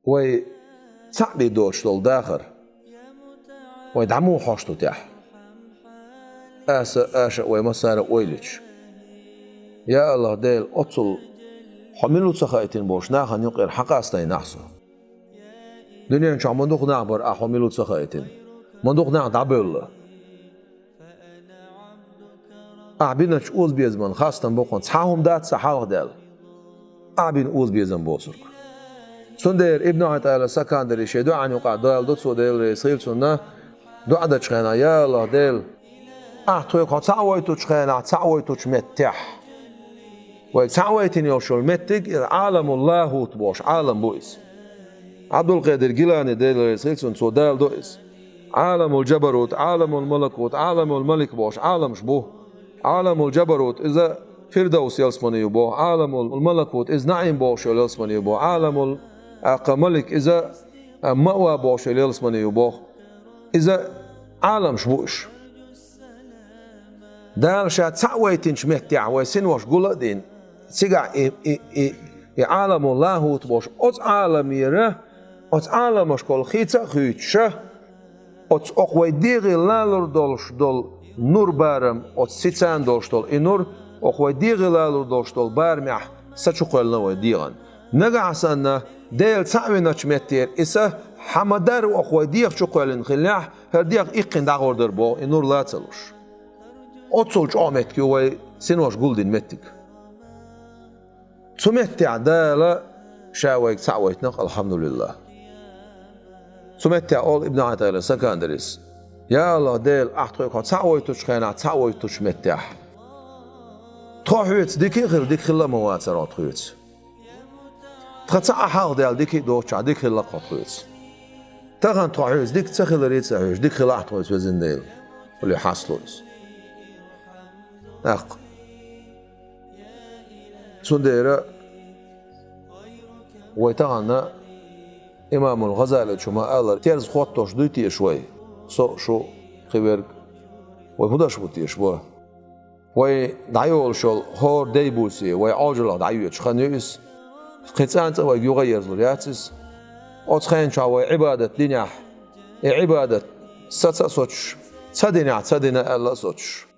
وي تعبي دوش دول داخر ويدعمو حوشتو تاح آسا ويمسار ويلش يا الله ديل أطل حملو تسخايتين بوش ناخا نيقير حقا استاي نحسو دنيا نشع مندوق نعبر أحملو تسخايتين مندوق نعدعبر الله أعبينش أوز بيزمن خاصة بوخون تحاهم دات سحاوه دال أعبين أوز بيزن بوسرك سندر ابن عيط على سكندري شدو عن يقع دال دوت سو ديل ريسيل سنة دو عدد شخينا يا الله ديل أعطوك تعويتو شخينا تعويتو شمتح وتعويتين يوشول متك عالم الله هو تبوش عالم بويس عبد القادر جيلاني ديل ريسيل سن سو دال دويس عالم الجبروت عالم الملكوت عالم الملك بوش عالم شبوه عالم الجبروت إذا فردوس يلسمني يبوه عالم الملكوت إذا نعيم بوش يلسمني يبوه عالم الملك إذا مأوى بوش يلسمني يبوه إذا عالم شبوش دار شات سعويتين شمتع ويسين وش قلدين سيقع عالم الله هو تبوش أت عالم يره أت عالم شكل خيطة خيطشه أت أقوى ديغي لالر دولش دول نور بارم أت سيتان دولش دول إنور أقوى ديغي لالر دولش دول بارمح ساتشقل نوى ديغن نقع سنة ديل تعوينا شمتير إسا حمدار وأقوى ديغ شقل نخليح هر ديغ إقين داغور دربو إنور لا تلوش أتصلش آمت كيوي سنوش قلدين متك سمتع دالا شاويك تعويتنق الحمد لله سمتع أول ابن عطيلة سكندريس يا الله ديل أحطوك تعويتوش خينا تعويتوش متح تخويت ديكي خير ديك خلا مواتر تخويت تختصع حاق ديال ديكي دوتشع ديك خلا قطويت تغن تخويت ديك تخل ريت سعيش ديك خلا أحطويت وزن ديل واللي حاصلويت أق سنديرة ويتغنى إمام الغزالي شما قال تيرز خوتوش دويتي شوي شو خبرك ويهوداش بوتي شوي وي دعيول شول هور ديبوسي وي عاجل دعيوش خنيس قيتانت وي يغير زرياتس أتخين شاوي عبادة دينيح عبادة ستسوتش تدينيح تدينا الله سوتش